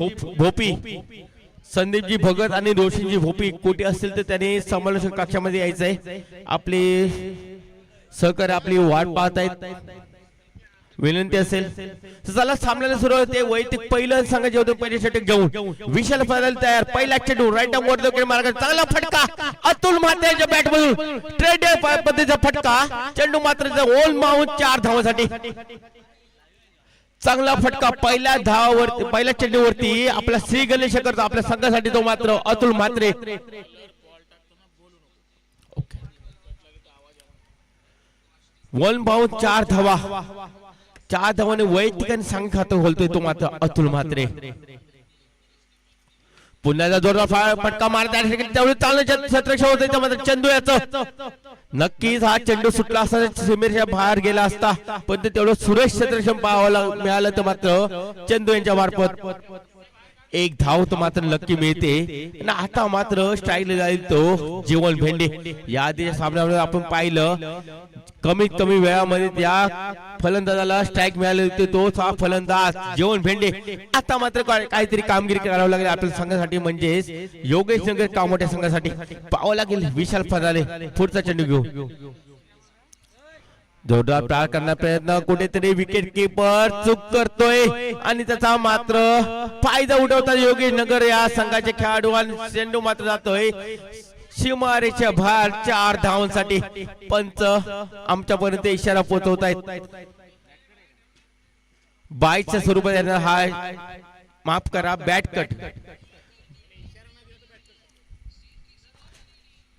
भोपी संदीपजी भगत आणि रोशनजी भोपी कोटी असतील तर त्याने समालोचक कक्षामध्ये यायचंय. आपले सहकारी आपली वाट पाहत आहेत. विनंती असेल तर चला सामन्याला सुरुवात होते. वैयक्तिक पहिलं संघाचे होते पहिले षटक घेऊन विशाल फराल तयार. पहिला चेंडू राईट आर्म वर मार्ग चांगला फटका अतुल म्हात्रेच्या बॅट मधून ट्रेड पद्धतीचा फटका. चेंडू मात्र ओल माऊन 4 धावांसाठी चांगला फटका. पहिल्या धावावरती पहिल्या चेंडूवरती आपला श्री गणेश करतो आपल्या संघासाठी तो मात्र अतुल म्हात्रे. वन बाउंड 4 धावा. 4 धावाने वैयक्तिक संघ खातं खोलतोय तो मात्र अतुल म्हात्रे. पुन्हा जोरदार फटका मारत तेवढं चालणं क्षेत्ररक्षण होते मात्र चेंडू याचं नक्कीच हा चेंडू सुटला असता सीमेच्या बाहेर गेला असता पण ते तेवढं सुरेश क्षेत्ररक्षण पाहायला मिळालं तर मात्र चेंडू यांच्या मार्फत 1 धाव तर मात्र नक्की मिळते. आता मात्र स्ट्राईकला जाईल तो जीवन भेंडे. या आधीच्या सामन्यामध्ये आपण पाहिलं कमीत कमी वेळामध्ये त्या फलंदाजाला स्ट्राईक मिळाले होते तोच हा फलंदाज जीवन भेंडे. आता मात्र काहीतरी कामगिरी करावी लागेल आपल्या संघासाठी म्हणजेच योगेश नगर कामोठ्या संघासाठी पाहावं लागेल. विशाल फराले पुढचा चेंडू घेऊ जोरदार प्रहार करण्याचा प्रयत्न कुठेतरी विकेट किपर चूक करतोय आणि त्याचा मात्र फायदा उठवतात योगेश नगर या संघाचे खेळाडू आणि चेंडू मात्र जातोय सीमारेच्या बाहेर 4 धावांसाठी. पंच आमच्यापर्यंत इशारा पोहोचवत आहेत. 22च्या स्वरूपात हा माफ करा बॅट कट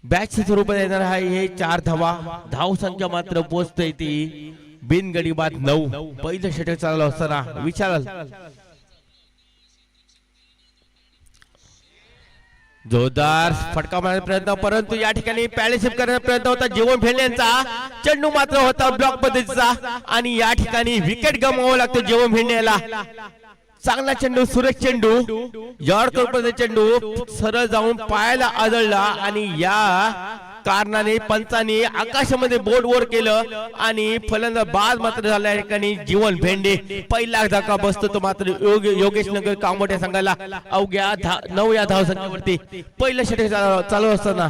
बॅटच्या स्वरूपात येणार आहे. हे 4 धावा. धाव संख्या मात्र पोहोचतोय ती बिनगडी बाद 9. पहिलं षटक चाललं असताना विचाराल जोरदार फटका मारण्याचा प्रयत्न परंतु या ठिकाणी पॅलेशिप करण्याचा प्रयत्न होता जीवन भेंडे यांचा. चेंडू मात्र होता ब्लॉक पद्धतीचा आणि या ठिकाणी विकेट गमवावं लागतं जीवन भेंडे याला. चांगला चेंडू सुरेश चेंडू यॉर्कर चेंडू सरळ जाऊन पायाला आदळला आणि या कारणाने पंचाने आकाशामध्ये बोट वर केलं आणि फलंदाज बाद मात्र झाला. या ठिकाणी जीवन भेंडे पहिला धक्का बसतो तो मात्र योगेश नगर कामोठ्या संघाला अवघ्या 9 या धावसंख्येवरती. पहिलं षटक चालू असताना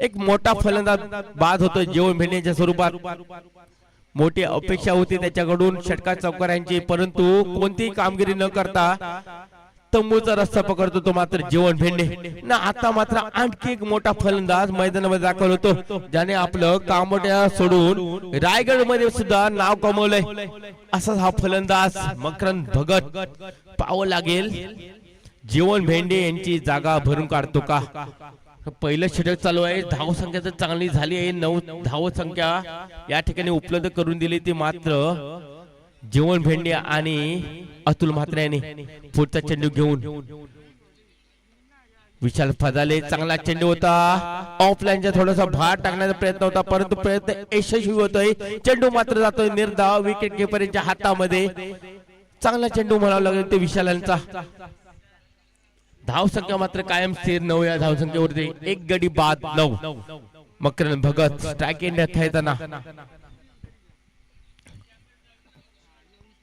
एक मोठा फलंदाज बाद होतो जीवन भेंडेच्या स्वरूपात. मोठी अपेक्षा होती त्याच्याकडून षटकार चौकारांची परंतु कोणतीही कामगिरी न करता तंबूचा रस्ता पकडतो तो मात्र जीवन भेंडे. ना आता मात्र आणखी एक मोठा फलंदाज मैदानामध्ये दाखल होतो ज्याने आपलं कामोट्या सोडून रायगड मध्ये सुद्धा नाव कमवलंय. असाच हा फलंदाज मकरंद भगत. पाहावं लागेल जीवन भेंडे यांची जागा भरून काढतो का. पहिलं षटक चालू आहे. धाव संख्या तर चांगली झाली आहे. 9 धाव संख्या या ठिकाणी उपलब्ध करून दिली ती मात्र जीवन भेंडे आणि अतुल म्हात्रे यांनी. पुढचा चेंडू घेऊन विशाल फराले. चांगला चेंडू होता. ऑफलाईनचा थोडासा भार टाकण्याचा प्रयत्न होता परंतु प्रयत्न यशस्वी होतोय. चेंडू मात्र जातोय निर्धाव विकेट किपरच्या हातामध्ये. चांगला चेंडू म्हणावा लागेल ते विशाल यांचा. धाव संख्या मात्र कायम स्थिर 9 या धाव संख्येवरती. 1 गडी बाद 9. मकरंद भगत स्ट्राईक एंड येताना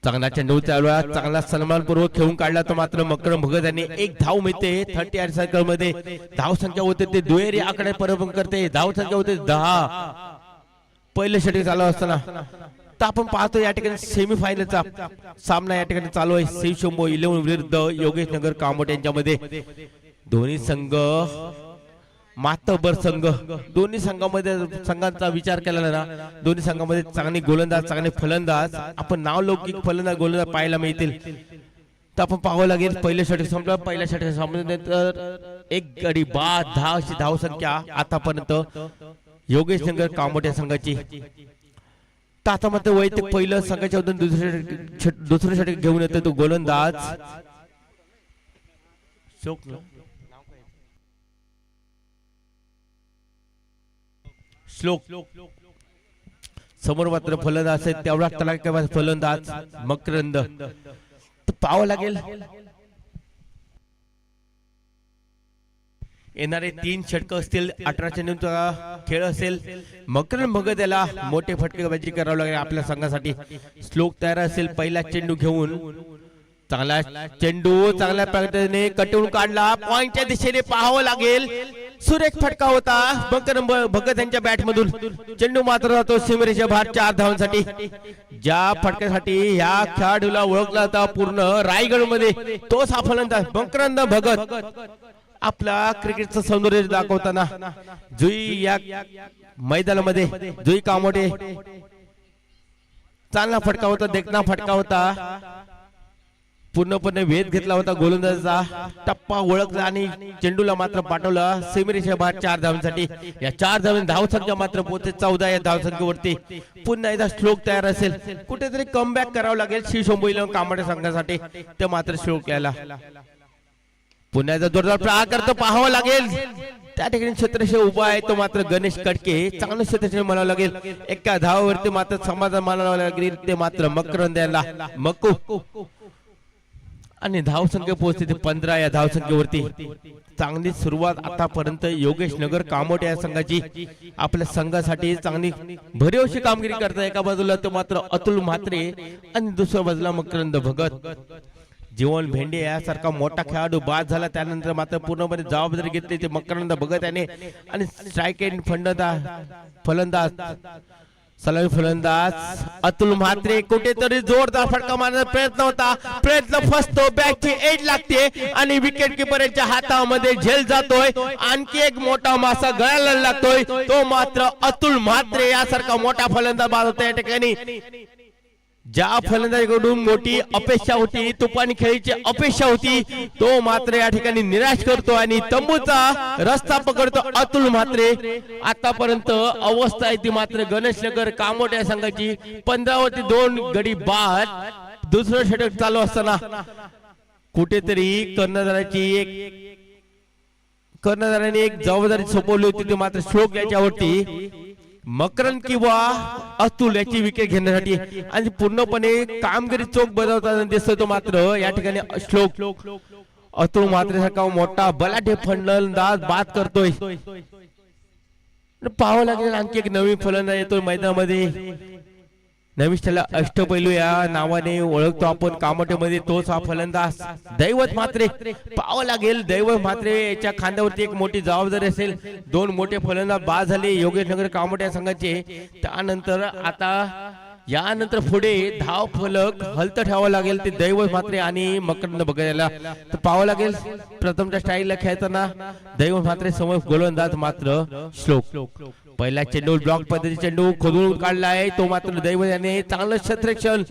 चांगला चेंडू चालू आहे. चांगला सन्मानपूर्वक खेळून काढला तर मात्र मकरंद भगत यांनी 1 धाव मिळते. 30 सर्कल मध्ये धाव संख्या होते ते दुहेरी आकडे परभंग करते. धाव संख्या होते 10. पहिलं षटक चालू असताना तर आपण पाहतो या ठिकाणी सेमीफायनलचा सामना या ठिकाणी चालू आहे. शिवशंभो 11 विरुद्ध योगेश नगर कामोट यांच्यामध्ये. दोन्ही संघ मातबर संघ. दोन्ही संघांचा विचार केला ना दोन्ही संघामध्ये चांगले गोलंदाज चांगले फलंदाज आपण नावलौकिक फलंदाज गोलंदाज पाहायला मिळतील. तर आपण पाहावं लागेल. पहिलं षटक संपलं. पहिल्या षटक संपल्यानंतर 1 गडी बाद 10 अशी धाव संख्या आतापर्यंत योगेश नगर कामोट या संघाची. तर आता मात्र वैयक्तिक पहिलं संघाच्या दुसरं षटक घेऊन येतो तो गोलंदाज श्लोक. समोर मात्र फलंदाज आहे तेवढा तलाक फलंदाज मकरंद. तर पाहावं लागेल येणारे 3 षटक असतील. 18 चेंडूचा खेळ असेल. मकरंद भगत याला मोठे फटकेबाजी करावं लागेल आपल्या संघासाठी. श्लोक तयार असेल पहिला चेंडू घेऊन. चांगला चेंडू चांगल्या पद्धतीने कटवून काढला. पॉइंटच्या दिशेने पाहावं लागेल. सुरेख फटका होता मकरंद भगत यांच्या बॅट मधून. चेंडू मात्र जातो सीमेरेषेच्या बाहेर 4 धावांसाठी. ज्या फटक्यासाठी या खेळाडूला ओळखला होता पूर्ण रायगड मध्ये तोच हा फलंदाज मकरंद भगत आपला क्रिकेटचं सौंदर्य दाखवताना जुई या मैदानामध्ये जुई कामोडे चांगला फटका होता. देखना फटका होता. पूर्णपणे वेध घेतला होता गोलंदाजाचा. टप्पा ओळखला आणि चेंडूला मात्र पाठवला सीमेरेषेच्या बाहेर 4 धावांसाठी. या 4 धावांनी धावसंख्या मात्र पोहोचते 14 या धावसंख्येवरती. पुन्हा एकदा श्लोक तयार असेल. कुठेतरी कमबॅक करावं लागेल शिवशंभू इलेव्हन कामोडे संघासाठी. ते मात्र श्लोक यायला पुन्हा एकदा जोरदार प्रहार करतो पाहावं लागेल. त्या ठिकाणी क्षेत्रशे उभा आहे तो मात्र गणेश कडके. चांगलं क्षेत्रशे म्हणावं लागेल. एका धावावरती मात्र समाधान मानावं लागेल. ते मात्र मकरंद याला मक्कू आणि धावसंख्या पोहोचते 15 या धावसंख्येवरती. चांगली सुरुवात आतापर्यंत योगेश नगर कामोटे या संघाची आपल्या संघासाठी चांगली भरीवशी कामगिरी करतात. एका बाजूला तो मात्र अतुल म्हात्रे आणि दुसऱ्या बाजूला मकरंद भगत. जीवन भेंडे यासारखा मोठा खेळाडू बाद झाला त्यानंतर मात्र पूर्णपणे जबाबदारी घेतली ते मकरंद भगत याने. आणि स्ट्राईक एंड फलंदाज सलामी फलंदाज अतुल म्हात्रे. कुठेतरी जोरदार फटका मारण्याचा प्रयत्न होता. प्रयत्न फसतो. बॅटची एज लागते आणि विकेट किपरच्या हातामध्ये झेल जातोय. आणखी एक मोठा मासा गळायला लागतोय. तो मात्र अतुल म्हात्रे यासारखा मोठा फलंदाज बाद होता. या ठिकाणी ज्या फलंदाजाकडून मोठी अपेक्षा होती तुफानी खेळीची अपेक्षा होती तो मात्र या ठिकाणी निराश करतो आणि तंबूचा रस्ता पकडतो अतुल म्हात्रे. आतापर्यंत अवस्था आहे ती मात्र गणेशनगर कामोटे या संघाची 15 वरती 2 गडी बाद. दुसरं षटक चालू असताना कुठेतरी कर्णधाराने एक जबाबदारी सोपवली होती ती मात्र श्लोक याच्यावरती. मकरंद किंवा अतुल याची विकेट घेण्यासाठी आणि पूर्णपणे कामगिरी चोख बजावताना दिसतो तो मात्र या ठिकाणी श्लोक अतुल म्हात्रे सारखा मोठा बलाढ्य फलंदाज बाद करतोय. पाहावं लागेल आणखी एक नवीन फलंदाज येतोय मैदानामध्ये. नवीन त्याला अष्टपैलू या नावाने ओळखतो आपण कामोटेमध्ये. तोच हा फलंदाज दैवत म्हात्रे. पाहावं लागेल दैवत म्हात्रे याच्या खांद्यावरती एक मोठी जबाबदारी असेल. 2 मोठे फलंदाज बाद झाले योगेश नगर कामोटे संघाचे. त्यानंतर आता यानंतर पुढे धाव फलक हलत ठेवावं लागेल ते दैवत म्हात्रे आणि मकरंद बघायला. तर पाहावं लागेल प्रथमच्या स्टाईलला खेळताना दैवत म्हात्रे समोर गोलंदाज मात्र श्लोक. पहिला चेंडू ब्लॉक पद्धती चेंडू खोदून काढला आहे तो मात्र दैवत याने चांगलं क्षेत्ररक्षण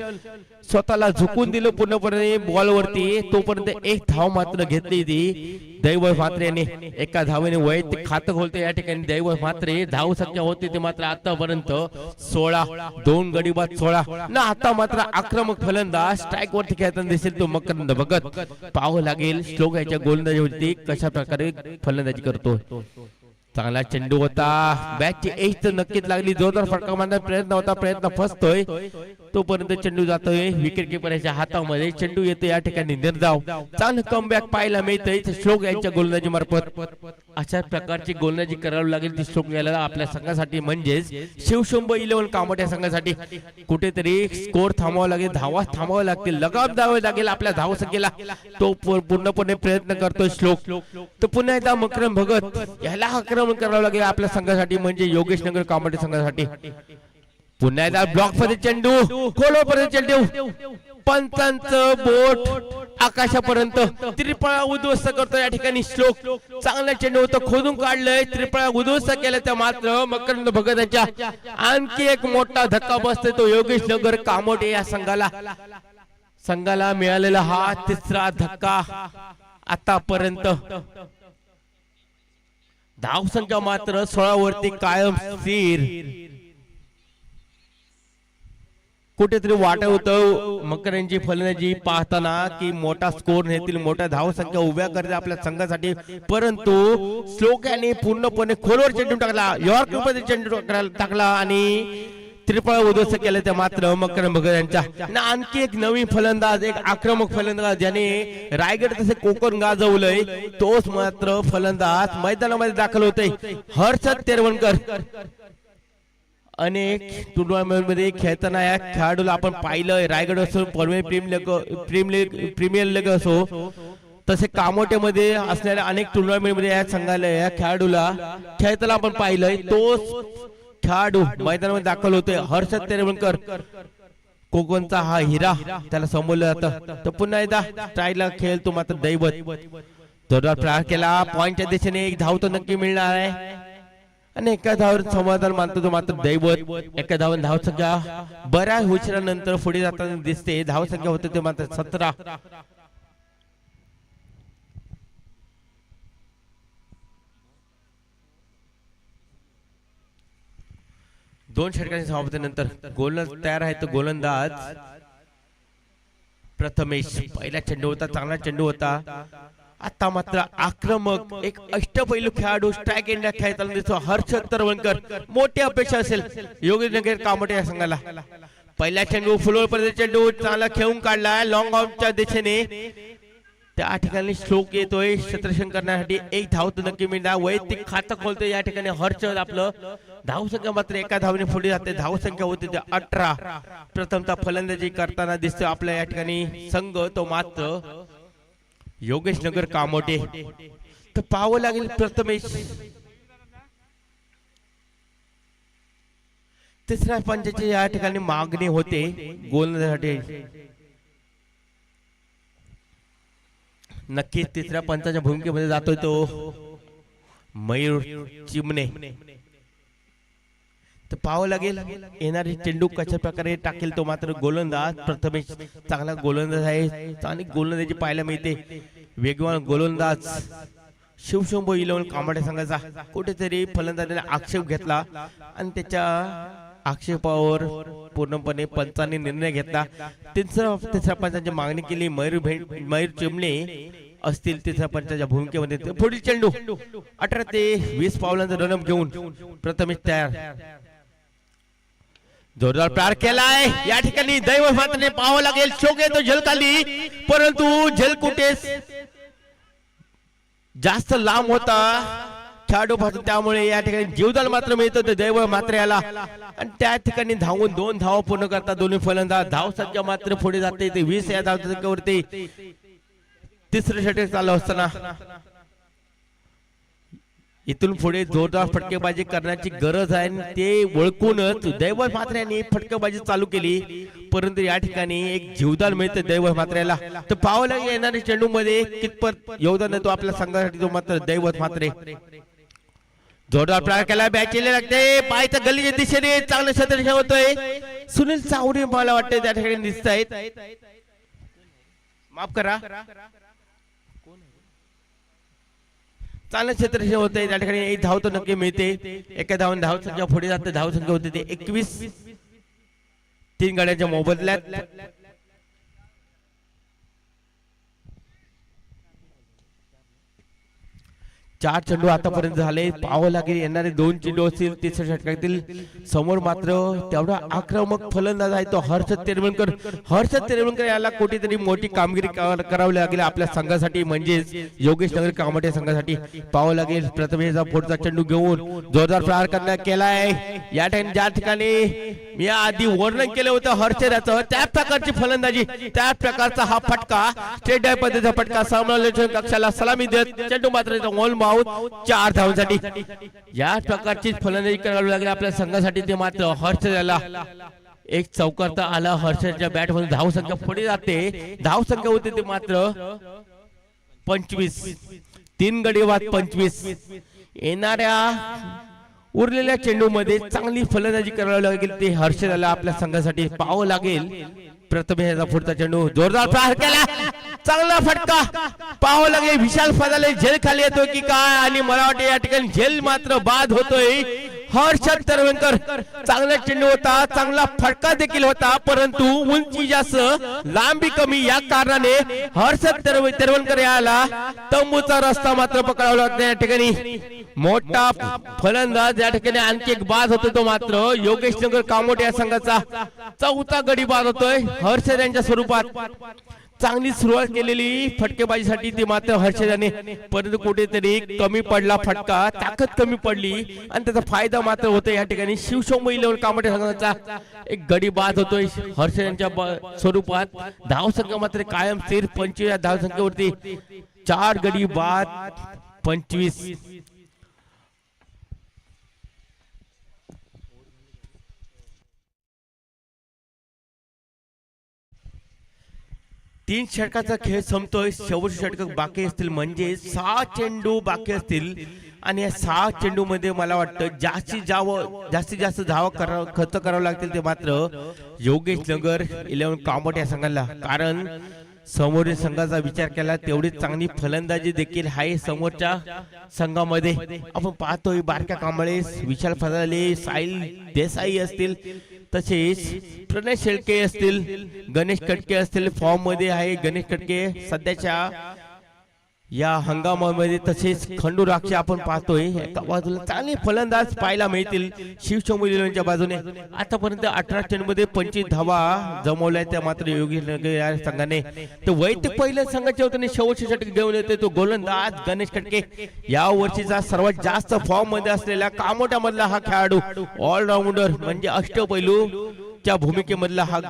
स्वतःला झुकून दिलं पूर्णपणे बॉलवरती. तोपर्यंत एक धाव मात्र घेतली ती दैवत म्हात्रे याने. एका धावेने वैयक्तिक खातं खोलते या ठिकाणी दैवत म्हात्रे. धाव संख्या होती ते मात्र आतापर्यंत 16. 2 गडी बाद 16 ना. आता मात्र आक्रमक फलंदाज स्ट्राईक वरती खेळताना दिसेल तो मकरंद भगत. पाहावं लागेल श्लोक याच्या गोलंदाजीवरती कशा प्रकारे फलंदाजी करतो. चांगला चेंडू होता. बॅटची एज तर नक्कीच लागली. जोरदार फटका मारण्याचा प्रयत्न होता. प्रयत्न फसतोय. तोपर्यंत चेंडू जातोय विकेट किपरच्या हातामध्ये. चेंडू येतो या ठिकाणी निर्धाव. चांगलं कमबॅक पाहायला मिळतंय श्लोक यांच्या गोलंदाजी मार्फत. अशा प्रकारची गोलंदाजी करावी लागेल ती श्लोक याला आपल्या संघासाठी म्हणजेच शिवशंभू इलेव्हन कामोटे संघासाठी. कुठेतरी स्कोर थांबावा लागेल. धावा थांबावे लागतील. लगाम द्यावे लागेल आपल्या धावसंख्येला. तो पूर्णपणे प्रयत्न करतोय श्लोक. तर पुन्हा एकदा मकरंद भगत याला आक्रमण करावं लागेल आपल्या संघासाठी म्हणजे योगेश नगर कामोटे संघासाठी. पुन्हा एकदा ब्लॉक मध्ये चेंडू खोलपर्यंत चेंडू. पंचांचं बोट आकाशापर्यंत. त्रिपळा उद्ध्वस्त करतो या ठिकाणी श्लोक. चांगला चेंडू होतं खोदून काढलंय. त्रिपळा उद्ध्वस्त केलं त्या मात्र मकरंद भगत यांच्या आणखी एक मोठा धक्का बसतोय तो योगेश नगर कामोटे या संघाला मिळालेला हा 3रा धक्का आतापर्यंत. धावसंख्या मात्र 16 वरती कायम स्थिर. कुठेतरी वाटत होतं मकरंदची फलंदाजी पाहताना की मोठा स्कोर नेतील मोठ्या धावसंख्या उभ्या करते आपल्या संघासाठी. परंतु श्लोक याने पूर्णपणे खोलवर चेंडू टाकला. यॉर्क मध्ये चेंडू टाकला आणि त्रिपळा उद्ध्वस्त केलं त्या मात्र मकरंद भगत यांच्या. आणखी एक नवीन फलंदाज एक आक्रमक फलंदाज ज्याने रायगड तसे कोकण गाजवलंय तोच मात्र फलंदाज मैदानामध्ये दाखल होते हर्षद तेरवणकर. अनेक टुर्नामेंट मध्ये खेळताना या खेळाडूला आपण पाहिलंय. रायगड असो, पनवेल प्रीमियर लीग असो, तसे कामोट्यामध्ये असलेल्या अनेक टुर्नामेंट मध्ये या संघाला या खेळाडूला खेळताना आपण पाहिलंय. तोच खेळाडू मैदानामध्ये दाखल होतोय. हर्षद तेरवणकर, कोकणचा हा हिरा त्याला समोरलं जातं. तर पुन्हा एकदा स्ट्राईकला खेळतो मात्र दैवत. जोरदार प्रहार केला, पॉइंटच्या दिशेने एक धाव तर नक्की मिळणार आहे आणि एका धावावर समाधान मानतो तो मात्र दैवत. एका धावन धाव संख्या बऱ्याच उशिरानंतर पुढे जाताना दिसते. धाव संख्या होते ते मात्र 17. दोन षटकांच्या समाप्तीनंतर गोलंदाज तयार आहे. तो गोलंदाज प्रथमेश. पहिला चेंडू होता, चांगला चेंडू होता. आता मात्र आक्रमक एक अष्टपैलू खेळाडू स्ट्राईक एंडला खेळताना दिसतो हर्षद तरवणकर. मोठी अपेक्षा असेल योगेशनगर कामोटे या संघाला. पहिला चेंडू फुलवर पडलेला चेंडू चांगला खेळून काढला लॉंग ऑफच्या दिशेने. त्या ठिकाणी श्लोक येतोय क्षेत्ररक्षण करण्यासाठी. एक धाव तर नक्की मिळणार. वैयक्तिक खातं खोलतोय या ठिकाणी हर्षद. आपलं धाव संख्या मात्र एका धावने पुढे जाते. धाव संख्या होती 18. प्रथमतः फलंदाजी करताना दिसतो आपल्या या ठिकाणी संघ तो मात्र योगेशनगर कामोटे. तर पाहावं लागेल प्रथमेश. तिसऱ्या पंचाची या ठिकाणी मागणी होते गोलंदाजासाठी. नक्कीच तिसऱ्या पंचाच्या भूमिकेमध्ये जातोय तो मयूर चिमणे. तर पाहावं लागेल येणारे चेंडू कशा प्रकारे टाकेल तो मात्र गोलंदाज प्रथमेश. चांगला गोलंदाज आहे आणि गोलंदाजी पाहायला मिळते. वेगवान गोलंदाज शिवशंभू 11 कामोटे संघाचा. कुठेतरी फलंदाजाने आक्षेप घेतला आणि त्याच्या आक्षेपावर पूर्णपणे पंचांनी निर्णय घेतला. तिसऱ्या पंचाची मागणी केली. मयूर चिमणे असतील तिसऱ्या पंचाच्या भूमिकेमध्ये. पुढील चेंडू 18 ते 20 पावलांचा रनअप घेऊन प्रथमेश तयार. जोरदार प्रहार केलाय या ठिकाणी दैव मात्र पाहावं लागेल. शोक येतो झलकाली, परंतु झल कुठे जास्त लांब होता खेळाडू पासून, त्यामुळे या ठिकाणी जीवदान मात्र मिळतं ते दैव मात्र याला. आणि त्या ठिकाणी धावून 2 धावा पूर्ण करतात दोन्ही फलंदाज. धाव संख्या मात्र पुढे जाते ते 20 या धाव संख्येवरती. तिसरं षटक चालू असताना इथून पुढे जोरदार फटकेबाजी करण्याची गरज आहे. ते ओळखूनच दैवत मात्र यांनी फटकेबाजी चालू केली, परंतु या ठिकाणी एक जीवदान मिळतं दैवत मात्र याला. तर पाहावं लागेल येणाऱ्या चेंडू मध्ये कितपत योगदान देतो आपल्या संघासाठी तो मात्र दैवत मात्र. जोरदार प्रहार केला, बॅट केले लागते पायच्या गल्लीच्या दिशेने. चांगलं क्षेत्ररक्षण होतोय. सुनील चावडे मला वाटतं त्या ठिकाणी दिसत आहेत. माफ करा, चांगलं क्षेत्ररक्षण होतंय त्या ठिकाणी. एक धाव तर नक्की मिळते. एका धावून धाव संख्या पुढे जाते. धाव संख्या होते ते 21. 3 गाड्यांच्या मोबदल्यात 4 चेंडू आतापर्यंत झाले. पाहावं लागेल येणारे 2 चेंडू असतील तिसऱ्या षटकातील. समोर मात्र तेवढा आक्रमक फलंदाज आहे तो हर्षद तेरवणकर. हर्षद तेरवणकर याला कुठेतरी मोठी कामगिरी करावी लागेल आपल्या संघासाठी, म्हणजेच योगेशनगर कामोटे संघासाठी. पाहावं लागेल प्रथमेशचा पुढचा चेंडू घेऊन जोरदार प्रहार करण्यात केलाय. या ठिकाणी ज्या ठिकाणी मी आधी वर्णन केलं होतं हर्षदाचं, त्या प्रकारची फलंदाजी, त्या प्रकारचा हा फटका, स्टेट डाय पद्धतीचा फटका, समालोचन कक्षाला सलामी देत चेंडू मात्र 4 धावांसाठी. या प्रकारची फलंदाजी करावी लागेल आपल्या संघासाठी. ते मात्र हर्षदाला एक चौकारता आला. हर्षदच्या बॅट मधून धाव संख्या पुढे जाते. धाव संख्या होते ते मात्र 25. 3 गडी बाद 25. येणाऱ्या उरलेल्या चेंडू मध्ये चांगली फलंदाजी करावी लागेल ते हर्षदाला आपल्या संघासाठी. पाहावं लागेल प्रथमेशचा पुढचा चेंडू. जोरदार प्रहार केला, चांगला फटका. पाहावं लागेल विशाल फदाले झेल खाली येतोय की काय, आणि मला वाटतं या ठिकाणी झेल मात्र बाद होतोय. हर्षद तेरवणकर चांगला चेंडू होता, चांगला फटका देखील होता, परंतु उंची जास्त लांबी कमी या कारणाने हर्षद तेरवणकर याला तंबूचा रस्ता मात्र पकडावा लागतो. या ठिकाणी मोठा फलंदाज या ठिकाणी आणखी एक बाद होतो तो मात्र योगेशनगर कामोटे या संघाचा 4था गडी बाद होतोय हर्षद यांच्या स्वरूपात. चांगली सुरुवात केलेली फटकेबाजीसाठी ती मात्र हर्षदाने, परंतु कुठेतरी कमी पडला फटका, ताकद कमी पडली आणि त्याचा फायदा मात्र होतो या ठिकाणी शिवशंभू इलेव्हन कामोठे संघाचा एक गडी बाद होतोय हर्षदांच्या स्वरूपात। धाव संख्या मात्र कायम स्थिर 25 या धाव संख्येवरती 4 गडी बाद 25। 3 षटकाचा खेळ संपतोय, शेवटचे षटक बाकी असतील म्हणजे 6 चेंडू बाकी असतील आणि या 6 चेंडू मध्ये मला वाटतं जास्तीत जास्त धावा खर्च करावं लागतील ते मात्र योगेश नगर 11 कामोठे या संघाला, कारण समोरील संघाचा विचार केला तेवढीच चांगली फलंदाजी देखील आहे समोरच्या संघामध्ये। आपण पाहतोय बारक्या कांबळे, विशाल फराले, साहिल देसाई असतील, तसेच प्रणय शेळके असतील, गणेश कटके असतील, फॉर्म मध्ये आहे गणेश कटके सध्याच्या या हंगामामध्ये, तसेच खंडू राक्षे आपण पाहतोय एका बाजूला चांगले फलंदाज पाहायला मिळतील शिवशंभू इलेव्हनच्या बाजूने। आतापर्यंत 18 चेंडूमध्ये 25 धावा जमवल्या त्या मात्र योगेश नगर या संघाने। तर वैयक्तिक पहिल्या संघाच्या वतीने शेवटचे षटक घेऊन येते तो गोलंदाज गणेश कटके, या वर्षीचा सर्वात जास्त फॉर्म मध्ये असलेला कामोट्यामधला हा खेळाडू, ऑलराऊंडर म्हणजे अष्टपैलू च्या भूमिकेमधला हा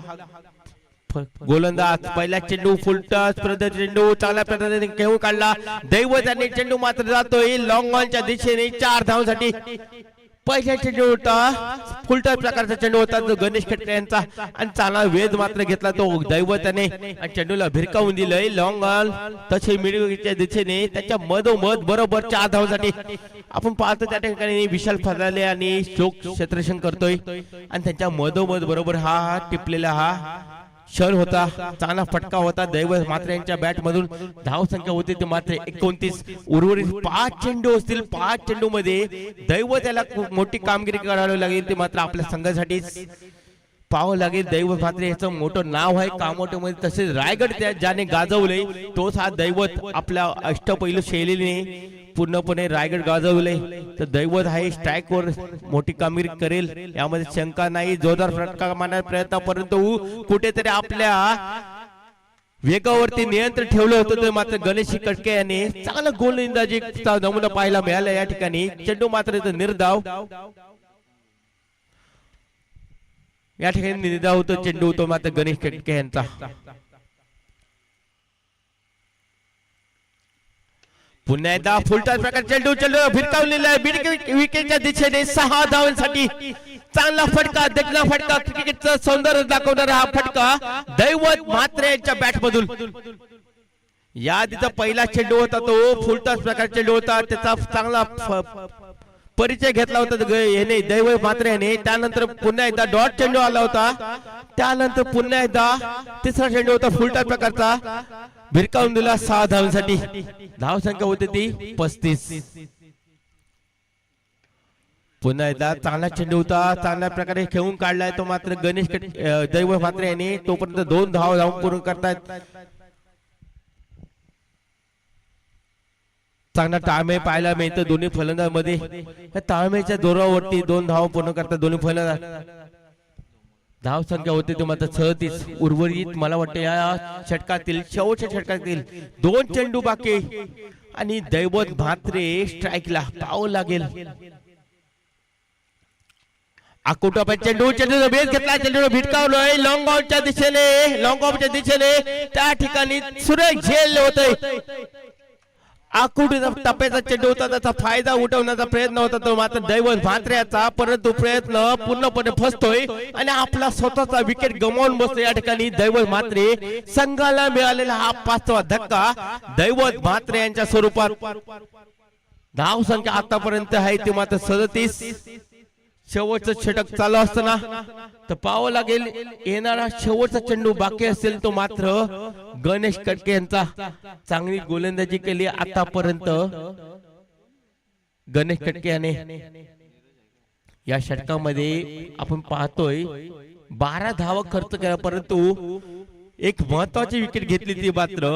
गोलंदाज। पहिला चेंडू फुलटॉस, चेंडू चांगल्या पद्धतीने खेळून काढला, दैवताने चेंडू मात्र जातोय लॉंग ऑनच्या दिशेने 4 धावांसाठी। पहिला चेंडू होता फुलटॉस प्रकारचा चेंडू होता जो गणेश खटके यांचा आणि चांगला वेध मात्र घेतला तो दैवताने आणि चेंडूला भिरकावून दिलंय लॉंग ऑन, तसे मिडविकेटच्या दिशेने त्याच्या मधोमध बरोबर 4 धावांसाठी। आपण पाहतो त्या ठिकाणी विशाल फराले आणि शोक क्षेत्ररक्षण करतोय आणि त्यांच्या मधोमध बरोबर हा टिपलेला हा क्षण होता, चांगला फटका होता दैवत मात्र यांच्या बॅट मधून। धाव संख्या होती ते मात्र 29, उर्वरित 5 चेंडू असतील, 5 चेंडू मध्ये दैवत याला खूप मोठी कामगिरी करावी लागेल ते मात्र आपल्या संघासाठी पाहावं लागेल। दैवत मात्र याचं मोठं नाव आहे कामोठ्यामध्ये, तसेच रायगड ज्याने गाजवले तोच हा दैवत आपल्या अष्टपैलू शैलीने पूर्णपणे रायगड गाजवले। तर दैवत आहे स्ट्राइक वर मोठी कामगिरी करेल यामध्ये शंका नाही, जोरदार फटका मारण्याचा प्रयत्न, परंतु कुठेतरी आपल्या वेगावरती नियंत्रण ठेवलं होतं ते मात्र गणेश कटके याने चांगला गोलंदाजीचा नमुना पाहायला मिळाला या ठिकाणी। चेंडू मात्र निर्धाव, या ठिकाणी निर्धाव होतो चेंडू तो मात्र गणेश कटके यांचा। पुन्हा एकदा फुलटॉस प्रकार चेंडू भिरकावलेला आहे विकेटच्या दिशेने 6 धावांसाठी। चांगला फटका, देखना फटका, क्रिकेटचं सौंदर्य दाखवणारा हा फटका दैवत मात्र यांच्या बॅट मधून। या आधीचा पहिला चेंडू होता तो फुलटॉस प्रकार चेंडू होता, त्याचा चांगला परिचय घेतला होता याने दैवत मात्र याने। त्यानंतर पुन्हा एकदा डॉट चेंडू आला होता, त्यानंतर पुन्हा एकदा तिसरा चेंडू होता फुलटॉस प्रकारचा, भिरकावून दिला 6 धावांसाठी। धाव संख्या होती ती 35। पुन्हा एकदा चांगला चेंडू होता, चांगल्या प्रकारे खेळून काढलाय तो मात्र गणेश दैवत मात्र याने, तोपर्यंत 2 धाव धावून पूर्ण करतायत। चांगला ताळमेळ पाहायला मिळतं दोन्ही फलंदाज मध्ये, ताळमेळच्या जोरावरती 2 धाव पूर्ण करतात दोन्ही फलंदाज। धाव संख्या होती ते मात्र 36, उर्वरित मला वाटतं या षटकातील शेवटच्या षटकातील 2 चेंडू बाकी आणि दैवत मात्र स्ट्राइकला पाहावं लागेल। आकुटा चेंडू बेस घेतला, चेंडू भिटकावलोय लॉंग ऑनच्या दिशेने, त्या ठिकाणी सुरेख झेल होते। आकुटीचा टप्प्याचा चेंडू होता, त्याचा फायदा उठवण्याचा प्रयत्न होता तो मात्र दैवत भात्र्याचा, परंतु प्रयत्न पूर्णपणे फसतोय आणि आपला स्वतःचा विकेट गमावून बसतो या ठिकाणी दैवत म्हात्रे। संघाला मिळालेला हा 5वा धक्का दैवत म्हात्रे यांच्या स्वरूपात। धाव संख्या आतापर्यंत आहे ती मात्र 37। शेवटचं षटक चालू असताना तर पाहावं लागेल येणारा शेवटचा चेंडू बाकी असेल तो मात्र गणेश कटके यांचा। चांगली गोलंदाजी केली आतापर्यंत गणेश कटके याने। या षटकामध्ये आपण पाहतोय 12 धावा खर्च केला, परंतु एक महत्वाची विकेट घेतली ती मात्र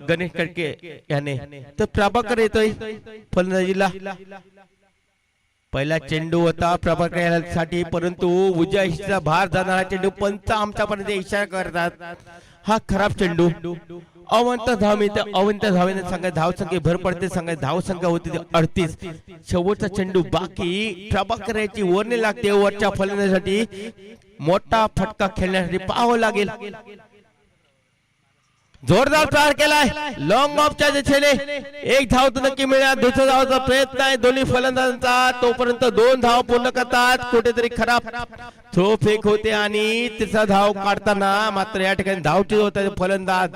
गणेश कटके याने। तर प्रभाकर येतोय फलंदाजीला। पहिला चेंडू होता प्रभाकर साठी, परंतु उजव्या हिशेचा भार जाणारा चेंडू पंच आमच्यापर्यंत इशारा करतात हा खराब चेंडू। अवंत धाव मिळते. अवंत धावेने संघ धावसंख्या भर पडते. संघ धावसंख्या होती 38. शेवटचा चेंडू बाकी प्रभाकर याची वरने लागते. वरच्या फलंदाजीसाठी मोठा फटका खेळण्यासाठी पाहावं लागेल. जोरदार प्रहार केलाय लॉंग ऑफच्या दिशेने. एक धाव तर नक्की मिळणार. दुसऱ्या धावाचा प्रयत्न आहे दोन्ही फलंदाजांचा. तोपर्यंत 2 धाव पूर्ण करतात. कुठेतरी खराब थ्रो फेक होते आणि तिसरा धाव काढताना मात्र या ठिकाणी धावचीत होता फलंदाज.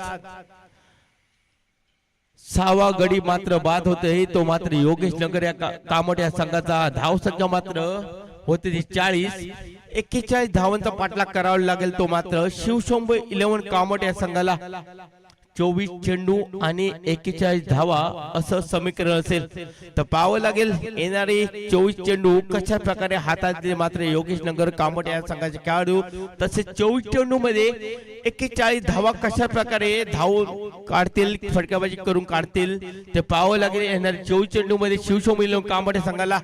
6वा गडी मात्र बाद होते. तो मात्र योगेश नगर या कामोट या संघाचा. धावसंख्या मात्र होते ती 40. 41 धावांचा पाठलाग करावा लागेल. तो मात्र शिवशंभू 11 कामोट या संघाला. 24 चेंडू आणि 41 धावा असं समीकरण असेल तर पाहावं लागेल येणारे 24 चेंडू कशा प्रकारे हाताळतील मात्र योगेश नगर कामोट या संघाचे खेळाडू. तसेच 24 चेंडू मध्ये 41 धावा कशा प्रकारे धाव काढतील फटकाबाजी करून काढतील ते पाहावं लागेल येणारे 24 चेंडू मध्ये. शिवशंभू कामोट या संघाला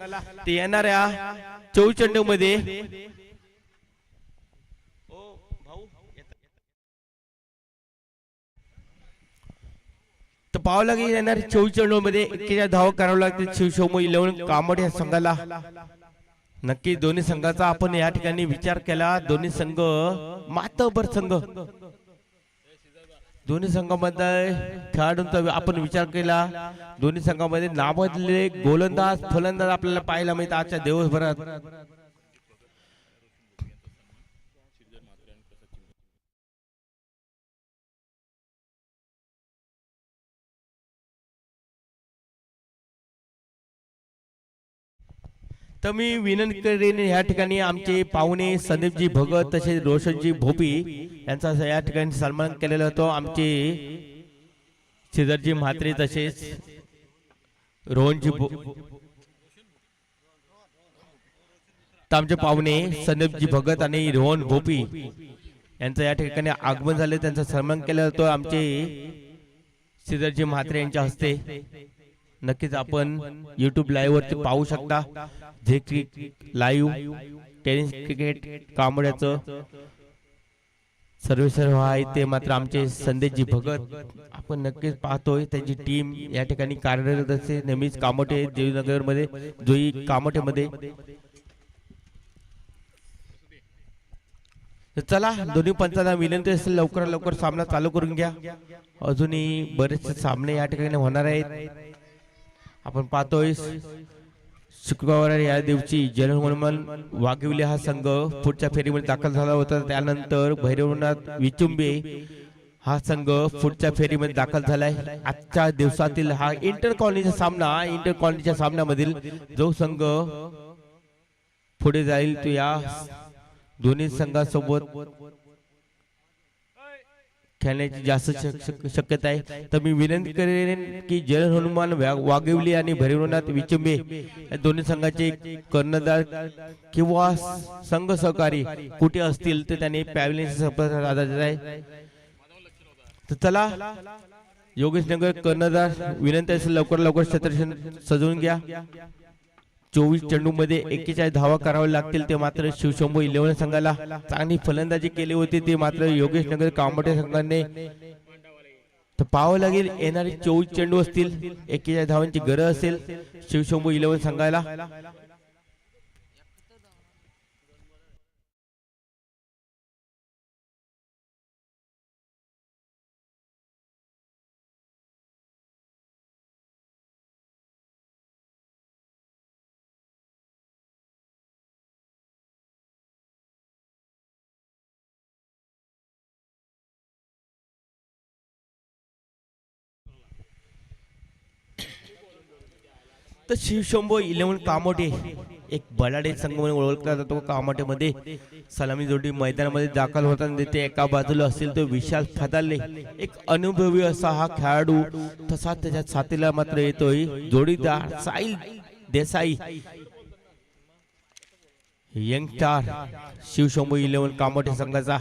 ते येणाऱ्या 24 चेंडू मध्ये तर पाहावं लागेल येणाऱ्या 24 चेंडूमध्ये 41 धावा करावं लागतील शिवशंभू 11 कामोट या संघाला. नक्की दोन्ही संघाचा आपण या ठिकाणी विचार केला. दोन्ही संघ मातबर संघ. दोन्ही संघामध्ये खेळाडूंचा आपण विचार केला. दोन्ही संघामध्ये नाबादलेले गोलंदाज फलंदाज आपल्याला पाहायला मिळतात आजच्या दिवसभरात. तर मी विनंती करेन या ठिकाणी आमचे पाहुणे संदीपजी भगत तसेच रोशनजी भोपी यांचा या ठिकाणी सन्मान केलेला होतो. आमचे श्रीधरजी म्हात्रे तसेच रोहनजी आमचे पाहुणे संदीपजी भगत आणि रोहन भोपी यांचं या ठिकाणी आगमन झाले. त्यांचा सन्मान केला जातो आमचे श्रीधरजी म्हात्रे यांच्या हस्ते. नक्कीच आपण YouTube लाईव्ह वरती पाहू शकता. जे लाईव्ह टेनिस क्रिकेट कामोड्याचं सर्व आहे ते मात्र आमचे संदेशजी भगत आपण नक्कीच पाहतोय. त्यांची टीम या ठिकाणी कार्यरत असते नेहमीच कामोठे देवनगर मध्ये जोई कामोठे मध्ये. चला दोन्ही पंचांना विनंती असेल लवकर लवकर सामना चालू करून घ्या. अजूनही बरेचसे सामने या ठिकाणी होणार आहेत. आपण पाहतोय शुक्रवार या दिवशी जनरल हनुमान वाघिवली हा संघ पुढच्या फेरीमध्ये दाखल झाला होता. त्यानंतर भैरवनाथ विचुंबे हा संघ पुढच्या फेरीमध्ये दाखल झालाय. आजच्या दिवसातील हा इंटर कॉलनीचा सामना. इंटर कॉलनीच्या सामन्यामधील जो संघ पुढे जाईल तो या दोन्ही संघासोबत खेळण्याची जास्त शक्यता आहे. तर मी विनंती करेन की जनरल हनुमान वाघिवली आणि भैरवनाथ विचंबे या दोन्ही संघाचे कर्णधार किंवा संघ सहकारी कुठे असतील तर त्यांनी पॅव्हलियनचा संपर्क साधायचा आहे. तर चला योगेश नगर कर्णधार विनंती असेल लवकर लवकर क्षेत्ररक्षण सजवून घ्या. 24 चेंडू मध्ये 41 धावा कराव्या लागतील. ते मात्र शिवशंभू 11 संघाला चांगली फलंदाजी केली होती. ते मात्र योगेश नगर कामोठे संघाने तर पाहावं लागेल येणारे 24 चेंडू असतील 41 धावांची गरज असेल शिवशंभू 11 संघाला. तर शिवशंभू 11 कामोठे एक बलाढ्य संघ म्हणून ओळखला जातो. कामोठेमध्ये सलामी जोडी मैदानामध्ये दाखल होताना देते. एका बाजूला असेल तो विशाल फदाले एक अनुभवी असा हा खेळाडू. तसा त्याच्या साथीला मात्र येतोय जोडीदार साहिल देसाई यंगस्टार शिवशंभू 11 कामोठे संघाचा.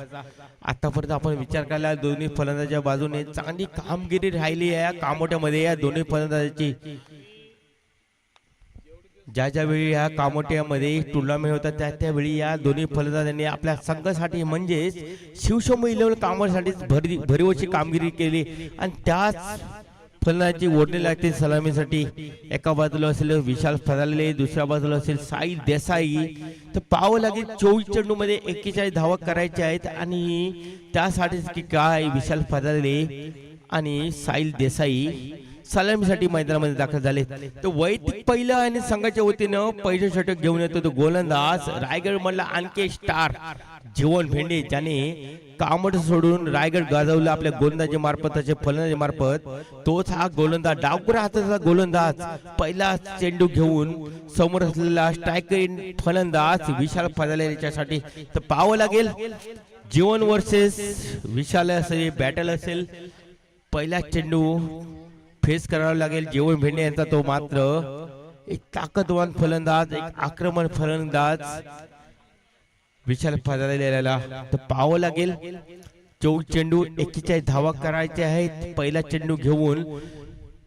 आतापर्यंत आपण विचार केला दोन्ही फलंदाजाच्या बाजूने चांगली कामगिरी राहिली आहे कामोठ्यामध्ये. या दोन्ही फलंदाजाची ज्यावेळी या कामोट्यामध्ये टुर्नामेंट होता त्यावेळी या दोन्ही फलंदाजांनी आपल्या संघासाठी म्हणजेच शिवशंभू 11 कामोसाठी भरीवची कामगिरी केली आणि त्याच फलंदाजी ओढणे लागते सलामीसाठी. एका बाजूला असेल विशाल फराले, दुसऱ्या बाजूला असेल साई देसाई. तर पाहावं लागेल 24 चेंडू मध्ये 41 धावा करायच्या आहेत आणि त्यासाठीच की काय विशाल फराले आणि साई देसाई सलामीसाठी मैदानामध्ये दाखल झाले. तर वैयक्तिक पहिलं आणि संघाच्या वतीनं पहिलं षटक घेऊन येतो तो गोलंदाज रायगड मधला आणखी स्टार जीवन भेंडे, ज्याने कामट सोडून रायगड गाजवला आपल्या गोलंदाजी मार्फत, फलंदाजी मार्फत. तोच हा गोलंदाज डावकुरा हाताचा गोलंदाज पहिला चेंडू घेऊन समोर असलेला स्ट्रायकर फलंदाज विशाल फराले याच्यासाठी. तर पाहावं लागेल जीवन वर्सेस विशाल असेल, बॅटल असेल. पहिला चेंडू फेस करावा लागेल जीवन भेंडे यांचा. तो मात्र एक ताकदवान फलंदाज, एक आक्रमण फलंदाज विशाल फरालेला. तर पाहावं लागेल 24 चेंडू 41 धावा करायचे आहेत. पहिला चेंडू घेऊन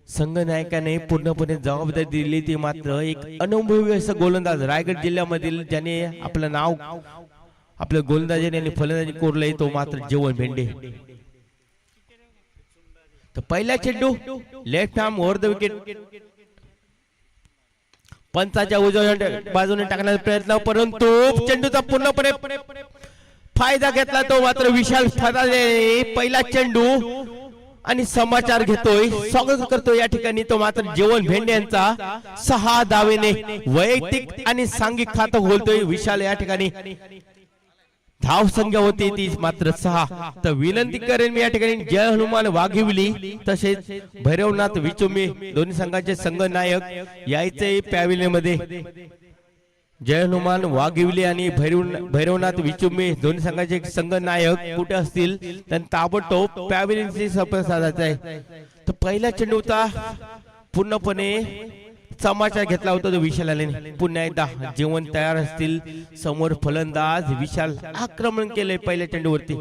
संघनायकाने पूर्णपणे जबाबदारी दिली. ती मात्र एक अनुभवी असं गोलंदाज रायगड जिल्ह्यामधील ज्याने आपलं नाव आपल्या गोलंदाजीने आणि फलंदाजी कोरलंय, तो मात्र जीवन भेंडे. तर पहिला चेंडू left arm over the wicket पंचाच्या उजव्या बाजूने टाकण्याचा प्रयत्न, परंतु चेंडूचा पूर्णपणे फायदा घेतला तो मात्र विशाल फराले. पहिला चेंडू आणि समाचार घेतोय, स्वागत करतोय या ठिकाणी तो मात्र जीवन भेंडे यांचा 6 धावेने वैयक्तिक आणि सांघिक खातं खोलतोय विशाल या ठिकाणी. धाव संख्या होती ती मात्र 6. तर विनंती करेन मी या ठिकाणी जय हनुमान वाघिवली तसेच भैरवनाथ विचुमे दोन्ही संघाचे संघनायक यायचे पॅव्हिलियन मध्ये. जय हनुमान वाघिवली आणि भैरवनाथ विचुमे दोन्ही संघाचे संघनायक कुठे असतील त्यांना ताबडतोब पॅव्हिलियनशी संपर्क साधायचा आहे. तर पहिला चेंडू होता पूर्णपणे समाचार घेतला होता तो विशालाने. पुन्हा एकदा जीवन तयार असतील, समोर फलंदाज विशाल आक्रमण केले पहिल्या चेंडूवरती.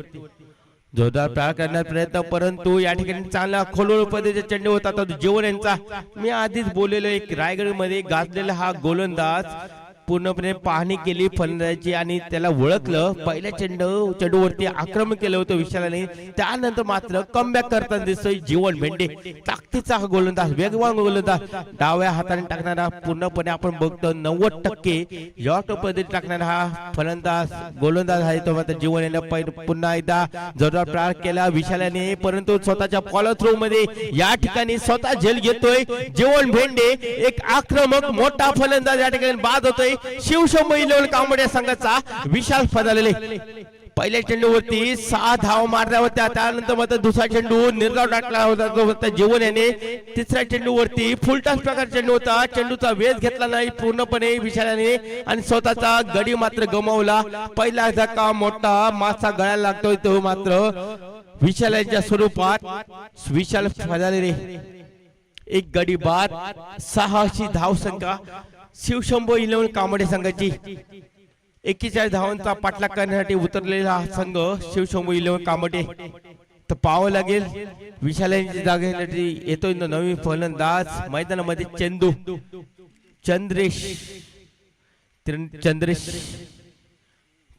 जोरदार प्रहार करण्याचा प्रयत्न, परंतु या ठिकाणी चांगला खोलवर पद्धतीचा चेंडू होता तो जीवन यांचा. मी आधीच बोललेलो एक रायगड मध्ये गाजलेला हा गोलंदाज पूर्णपणे पाहणी केली फलंदाजी आणि त्याला ओळखलं. पहिल्या चेंडूवरती आक्रमण केलं होतं विशालाने. त्यानंतर मात्र कमबॅक करताना दिसतोय जीवन भेंडे. ताकदीचा हा गोलंदाज, वेगवान गोलंदाज, डाव्या हाताने टाकणारा पूर्णपणे आपण बघतो 90% यॉर्क पद्धती टाकणारा हा फलंदाज गोलंदाज आहे तो मात्र जीवन याने पुन्हा एकदा जोरदार प्रहार केला विशालाने, परंतु स्वतःच्या फॉलो थ्रू मध्ये या ठिकाणी स्वतः झेल घेतोय जीवन भेंडे. एक आक्रमक मोठा फलंदाज या ठिकाणी बाद होतोय शिवशंभू 11 कामोडे संघाचा विशाल फराले. पहिल्या चेंडूवरती 6 धावा मारल्या होत्या. त्यानंतर मात्र दुसरा चेंडू निर्धाव टाकला होता जीवन याने. तिसऱ्या चेंडूवरती फुलटॉस प्रकार चेंडू होता, चेंडूचा वेध घेतला नाही पूर्णपणे विशालाने आणि स्वतःचा गडी मात्र गमावला. पहिला धक्का मोठा मासा गळायला लागतोय तो मात्र विशालाच्या स्वरूपात विशाल फराले. एक गडी बाद, 6 धाव संख्या शिवशंभू 11 कामोडे संघाची. 41 धावांचा पाठलाग करण्यासाठी उतरलेला हा संघ शिवशंभू 11 कामोडे. तर पाहावं लागेल विशालांची जागेसाठी येतोय नवीन फलंदाज मैदानामध्ये चंद्रेश.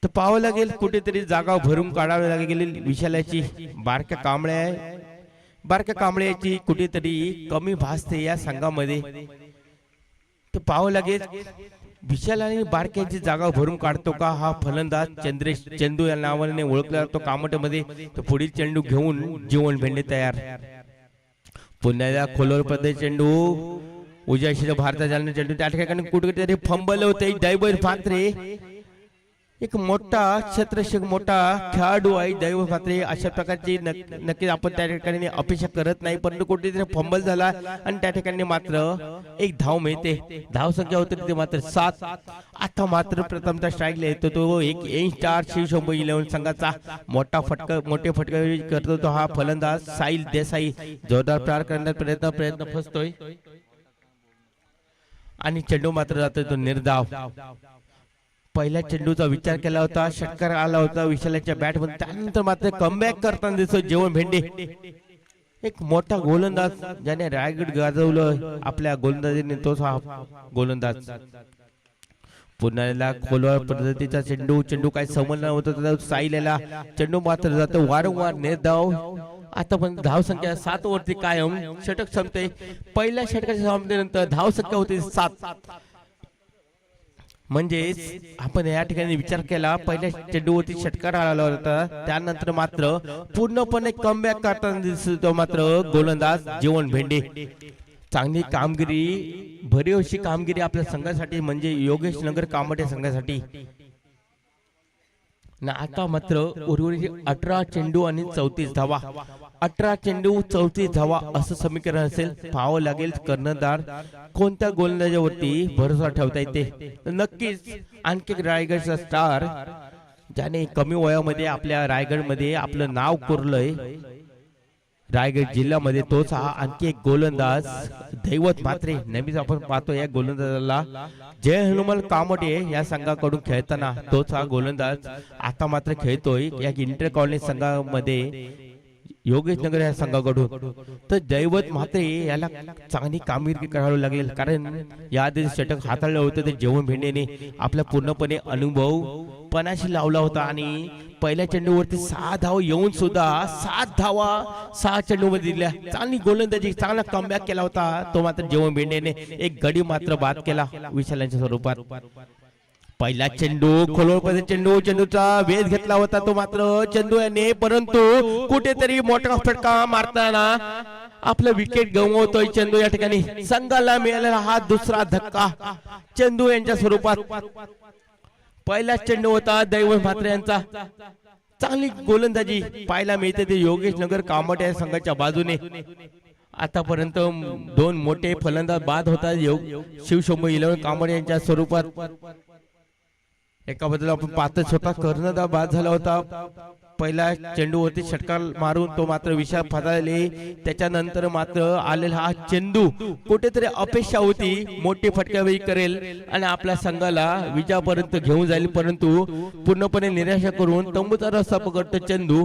तर पाहावं लागेल कुठेतरी जागा भरून काढावी लागेल विशालाची. बारक्या कांबळ्याची कुठेतरी कमी भासते या संघामध्ये. तर पाहावं लागेल विशाल आणि बारक्यांची जागा भरून काढतो का हा फलंदाज चंदू या नावाने ओळखला जातो कामोट्यामध्ये. तर पुढील चेंडू घेऊन जीवन भेंडे तयार. पुन्हा खोलवर पद्धती चेंडू उजव्या भारतात जाणारा चेंडू त्या ठिकाणी कुठेतरी फंबल होते. दैवत मात्रे एक मोठा क्षेत्ररक्षक मोठा खेळाडू आहे दैव मात्रे. अशा प्रकारची नक्कीच आपण त्या ठिकाणी अपेक्षा करत नाही, परंतु कुठेतरी फंबल झाला आणि त्या ठिकाणी मात्र एक धाव मिळते. धाव संख्या होती ते मात्र 7. आता मात्र प्रथमतः स्ट्राईकला येतो तो एक यंग स्टार शिवशंभू 11 संघाचा. मोठे फटके करतो तो हा फलंदाज साई देसाई. जोरदार प्रहार करण्याचा प्रयत्न फसतोय आणि चेंडू मात्र जातोय तो निर्धाव. पहिल्या चेंडूचा विचार केला होता, षटकार आला होता विशालाच्या बॅट मध्ये, त्यानंतर मात्र कमबॅक करताना दिसतो जीवन भेंडे. एक मोठा गोलंदाज ज्याने रायगड गाजवलं आपल्या गोलंदाजीने तोच हा गोलंदाज. पुन्हा खोलवर पद्धतीचा चेंडू चेंडू काय समजला होता साईलेला चेंडू मात्र जातो वारंवार निर्धाव. आता पण धाव संख्या 7 वरती कायम. षटक संपते. पहिल्या षटकाच्या समाप्तीनंतर धाव संख्या होती 7. म्हणजेच आपण या ठिकाणी विचार केला पहिल्या चेंडूवरती षटकार आला होता त्यानंतर मात्र पूर्णपणे कमबॅक करताना दिसतो मात्र गोलंदाज जीवन भेंडे. चांगली कामगिरी भरीव अशी कामगिरी आपल्या संघासाठी म्हणजे योगेश नगर कामटे संघासाठी. ना आता मात्र उर्वरित 18 चेंडू आणि 34 धावा. 18 चेंडू 34 धावा असं समीकरण असेल. पाहावं लागेल कर्णधार कोणत्या गोलंदाजावरती भरोसा ठेवता येते. नक्कीच आणखी रायगडचा स्टार ज्याने कमी वयामध्ये आपल्या रायगडमध्ये आपलं नाव कोरलंय रायगड जिल्ह्यामध्ये तोच हा आणखी एक गोलंदाज दैवत मात्रे. नेहमीच आपण पाहतो या गोलंदाजाला जय हनुमान कामटे या संघाकडून खेळताना तोच हा गोलंदाज आता मात्र खेळतोय या इंटर कॉलेज संघामध्ये योगेश नगर या संघाकडून. तर दैवत मात्रे याला चांगली कामगिरी करावी लागेल कारण या आधी षटक हाताळलं होतं ते जीवन भेंडेने आपला पूर्णपणे अनुभव पणाशी लावला होता आणि पहिल्या चेंडूवरती 6 धावा येऊन सुद्धा 7 धावा 6 चेंडूमध्ये दिल्या. चांगली गोलंदाजी चांगला कमबॅक केला होता तो मात्र जीवन भेंडेने एक गडी मात्र बाद केला विशालांच्या स्वरूपात. पहिला चेंडू खोलवर चेंडू चेंडूचा वेध घेतला होता तो मात्र चेंडू याने परंतु कुठेतरी मोठा फटका मारताना आपलं विकेट गमावतोय चेंडू. या ठिकाणी संघाला मिळालेला हा दुसरा धक्का चेंडू यांच्या स्वरूपात. पहिला चेंडू होता दैवत म्हात्रे यांचा. चांगली गोलंदाजी पाहायला मिळते ते योगेश नगर कामटे या संघाच्या बाजूने. आतापर्यंत 2 मोठे फलंदाज बाद होतात शिवशंभू 11 कामटे यांच्या स्वरूपात. एका बाजूला आपण पाहतच होता कर्णधार बाद झाला होता पहिला चेंडूवरती षटकार मारून तो मात्र विशाल फसाळले. त्याच्यानंतर मात्र आलेला हा चेंडू कुठेतरी अपेक्षा होती मोठी फटकावेळी करेल आणि आपल्या संघाला विजयापर्यंत घेऊन जाईल परंतु पूर्णपणे निराशा करून तंबूचा रस्ता पकडतो चेंडू.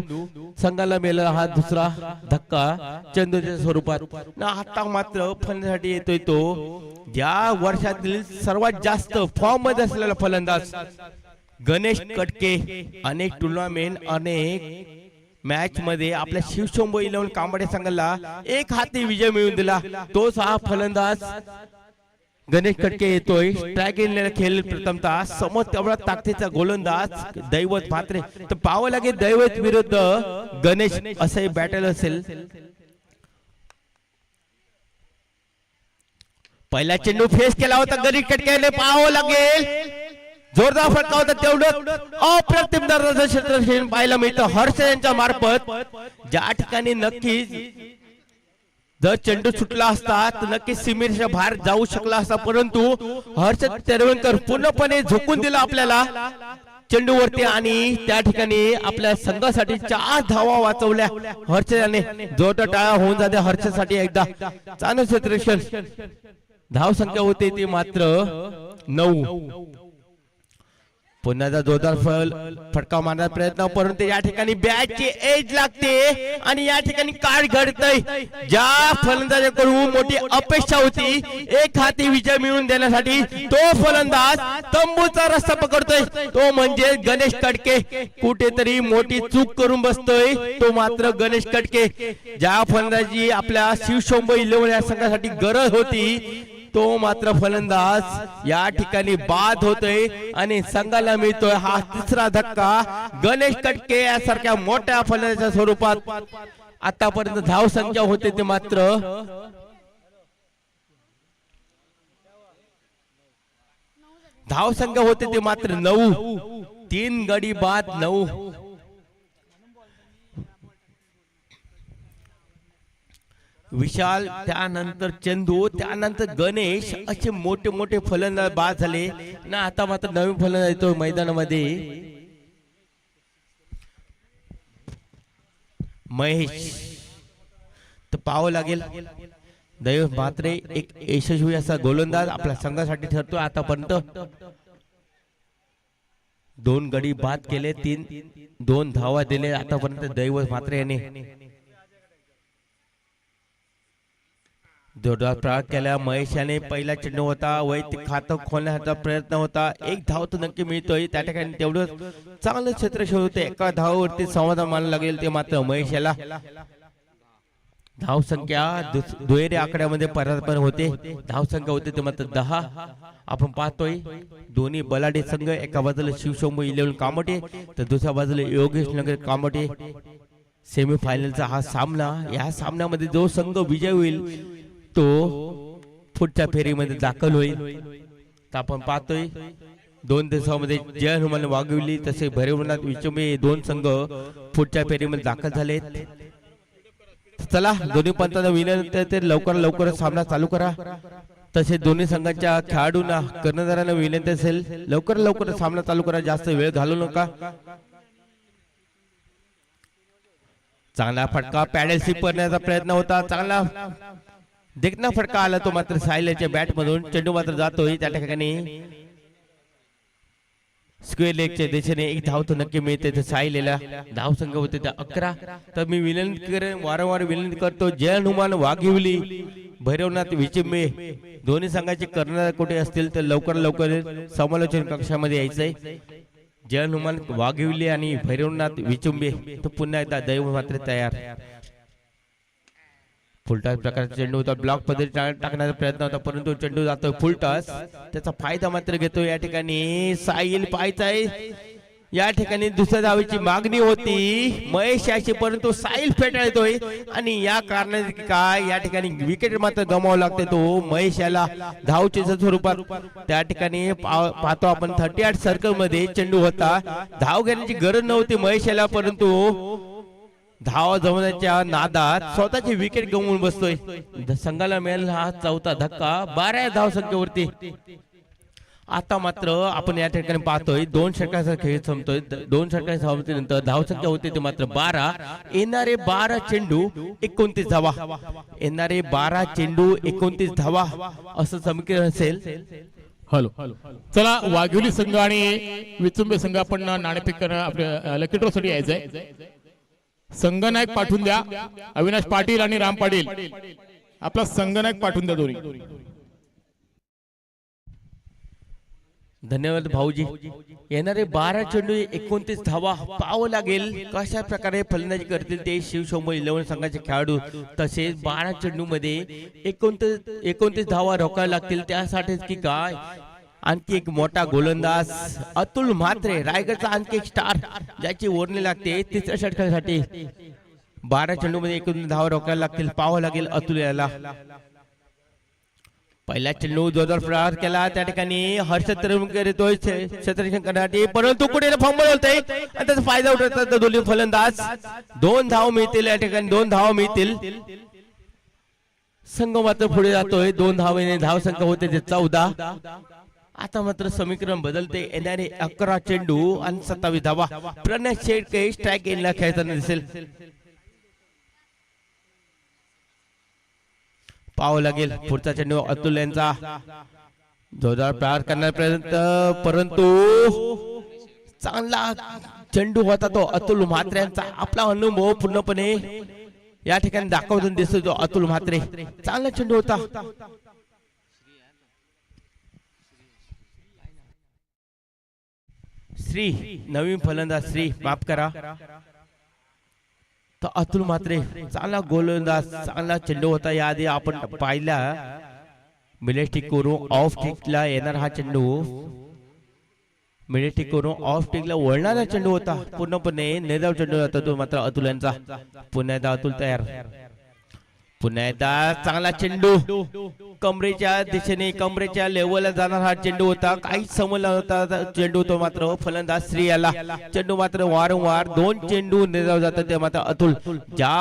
संघाला मिळाला हा दुसरा धक्का चेंडूच्या स्वरूपात. आता मात्र फलंदाजीसाठी येतोय तो या वर्षातील सर्वात जास्त फॉर्म मध्ये असलेला फलंदाज गणेश कटके. अनेक टुर्नामेंट अनेक मॅच मध्ये आपल्या शिवशंभू 11 कांबळे संघाला एक हाती विजय मिळवून दिला तोच हा फलंदाज गणेश कटके येतोय. स्ट्राइक खेळ प्रथमतः समोर तेवढा ताकदीचा गोलंदाज दैवत म्हात्रे. तर पाहावं लागेल दैवत विरुद्ध गणेश असे बॅटल असेल. पहिला चेंडू फेस केला होता गणेश कटकेने. पाहावं लागेल जोरदार फटका होता तेवढं अप्रतिम दर्जाचं क्षेत्ररक्षण पाहायला मिळतं हर्ष यांच्या मार्फत. ज्या ठिकाणी नक्कीच जर चेंडू सुटला असता तर नक्कीच सीमेच्या बाहेर जाऊ शकला असता परंतु हर्ष तेरवणकर पूर्णपणे झोकून दिला आपल्याला चेंडूवरती आणि त्या ठिकाणी आपल्या संघासाठी 4 धावा वाचवल्या हर्ष याने. जोरदार टाळ्या होऊन जाते हर्षसाठी एकदा. चांगलं क्षेत्ररक्षण. धाव संख्या होते ती मात्र 9. पुन्हा जोरदार फटका मारण्याचा प्रयत्न परंतु या ठिकाणी बॅटची एज लागते आणि या ठिकाणी काय घडतंय ज्या फलंदाजाकडून मोठी अपेक्षा होती एक हाती विजय मिळवून देण्यासाठी तो फलंदाज तंबूचा रस्ता पकडतोय तो म्हणजे गणेश कटके. कुठेतरी मोठी चूक करून बसतोय तो मात्र गणेश कटके. ज्या फलंदाजी आपल्या शिवशंभू 11 या संघासाठी गरज होती तो मात्र फलंदाज या ठिकाणी बाद होतोय आणि संघाला मिळतोय हा तिसरा धक्का गणेश कटके यासारख्या मोठ्या फलंदाजाच्या स्वरूपात. आतापर्यंत धाव संख्या होते ते मात्र धाव संख्या होते ते मात्र 9. 3 गडी बाद 9. विशाल त्यानंतर चंदू त्यानंतर गणेश असे मोठे मोठे फलंदाज बाद झाले ना. आता मात्र नवीन फलंदाज येतो मैदानामध्ये महेश. तर पाहावं लागेल दैव मात्रे एक यशस्वी असा गोलंदाज आपल्या संघासाठी ठरतो. आतापर्यंत 2 गडी बाद केले 2 धावा दिले आतापर्यंत दैव मात्रे याने. जोरदार प्रहार केला महेशाने पहिला चेंडू होता वैयक्तिक खातं खोलण्याचा प्रयत्न होता एक धाव तर नक्की मिळतोय त्या ठिकाणी तेवढं चांगलं क्षेत्र शोधते एका धावावरती समाधान मानायला लागेल ते मात्र महेशाला धाव संख्या दुहेरी आकड्यामध्ये परार्पण होते धाव संख्या होते ते मात्र 10 आपण पाहतोय दोन्ही बलाढ्य संघ एका बाजूला शिवशंभू 11 कामोटे तर दुसऱ्या बाजूला योगेश नगर कामोटे सेमीफायनलचा हा सामना या सामन्यामध्ये जो संघ विजय होईल तो पुढच्या फेरीमध्ये दाखल होईल तर आपण पाहतोय 2 दिवसामध्ये जय हनुमान वाघविली तसे भैरवनाथ विचंबे दोन संघ पुढच्या फेरीमध्ये दाखल झाले चला दोन्ही पंथांना विनंती ते लवकर सामना चालू करा तसे दोन्ही संघांच्या खेळाडूंना कर्णधारांना विनंती असेल लवकर सामना चालू करा जास्त वेळ घालू नका चांगला फटका पॅडल स्वीप करण्याचा प्रयत्न होता चांगला देखना फटका आला तो मात्र साहिलच्या बॅट मधून चेंडू मात्र जातोय त्या ठिकाणी स्क्वेअर लेगच्या दिशेने एक धाव तर नक्की मिळते तर साहिलला धाव संघ होते त्या 11 तर मी विनंती करेन वारंवार विनंती करतो जय हनुमान वाघिवली भैरवनाथ विचिंबे दोन्ही संघाचे कर्णधार कुठे असतील तर लवकर समालोचन कक्षामध्ये यायचंय जय हनुमान वाघिवली आणि भैरवनाथ विचिंबे तो पुन्हा एकदा दैव मात्र तयार फुलटॉस प्रकारचा चेंडू होता ब्लॉक पद्धतीने टाकण्याचा प्रयत्न होता परंतु चेंडू जातोय फुलटॉस त्याचा फायदा मात्र घेतोय या ठिकाणी साहिल पाहायचाय या ठिकाणी दुसऱ्या धावेची मागणी होती महेश याची परंतु साहिल फेटाळतोय आणि या कारणाने काय या ठिकाणी विकेट मात्र गमावं लागते तो महेश याला धावच्या स्वरूपात त्या ठिकाणी पाहतो आपण 38 सर्कल मध्ये चेंडू होता धाव घेण्याची गरज नव्हती महेश याला परंतु धाव जमवण्याच्या नादात स्वतःची विकेट गमावून बसतोय संघाला मिळाला हा चौथा धक्का 12 धाव संख्येवरती आता मात्र आपण या ठिकाणी पाहतोय 2 षटकांचा खेळ संपतोय 2 षटकांच्या धावतीनंतर धाव संख्या होती ते मात्र 12 येणारे 12 चेंडू 29 धावा येणारे 12 चेंडू 29 धावा असं समीकरण असेल हॅलो चला वाघिवली संघ आणि विचुंबे संघ आपण नाणेफेक आपल्या लकी ड्रॉ साठी यायचंय संघनायक पाठवून द्या अविनाश पाटील आणि राम पाटील आपला संघनायक पाठवून द्या दोन्ही धन्यवाद भाऊजी येणारे 12 चेंडू 29 धावा पाहावं लागेल कशा प्रकारे फलंदाजी करतील ते शिवशंभू 11 संघाचे खेळाडू तसेच 12 चेंडू मध्ये 29 धावा रोखायला लागतील त्यासाठीच की काय आणखी एक मोठा गोलंदाज अतुल म्हात्रे रायगडचा आणखी एक स्टार ज्याची ओढणी लागते तिसऱ्या षटकासाठी 12 चेंडू मध्ये 29 धावा रोखायला लागतील पाहावं लागेल अतुल याला पहिला चेंडू जोरदार प्रहार केला त्या ठिकाणी हर्ष तरंगकर येतोय क्षेत्ररक्षण करण्यासाठी परंतु कुठे फंबल होतंय आणि त्याचा फायदा उठवतात दोन्ही फलंदाज 2 धाव मिळतील या ठिकाणी 2 धाव मिळतील संघ मात्र पुढे जातोय 2 धावेने धाव संख्या होते ते 14 आता मात्र समीकरण बदलते येणारे 11 चेंडू आणि 27 धावा प्रणय शेळके स्ट्राईक एंडला खेळताना दिसेल पाहावं लागेल पुढचा चेंडू अतुल यांचा जोरदार प्रहार करण्यापर्यंत परंतु चांगला चेंडू होता तो अतुल म्हात्रे यांचा आपला अनुभव पूर्णपणे या ठिकाणी दाखवून दिसतो तो अतुल म्हात्रे चांगला चेंडू होता श्री नवीन फलंदाज श्री माफ करा तर अतुल म्हात्रे चांगला गोलंदाज चांगला चेंडू होता याआधी आपण पाहिला मिलेस्टिक करून ऑफ टिकला येणार हा चेंडू मिलेस्टिक करून ऑफ टिकला वळणारा चेंडू होता पूर्णपणे निर्धाव चेंडू होता तो मात्र अतुल यांचा पुन्हा एकदा अतुल तयार पुन्हा एकदा चांगला चेंडू कमरेच्या दिशेने कमरेच्या लेवलला जाणार हा चेंडू होता काहीच समजला होता चेंडू तो मात्र फलंदाज श्री याला चेंडू मात्र वारंवार 2 चेंडू निर्धाव जातात ते मात्र अतुल ज्या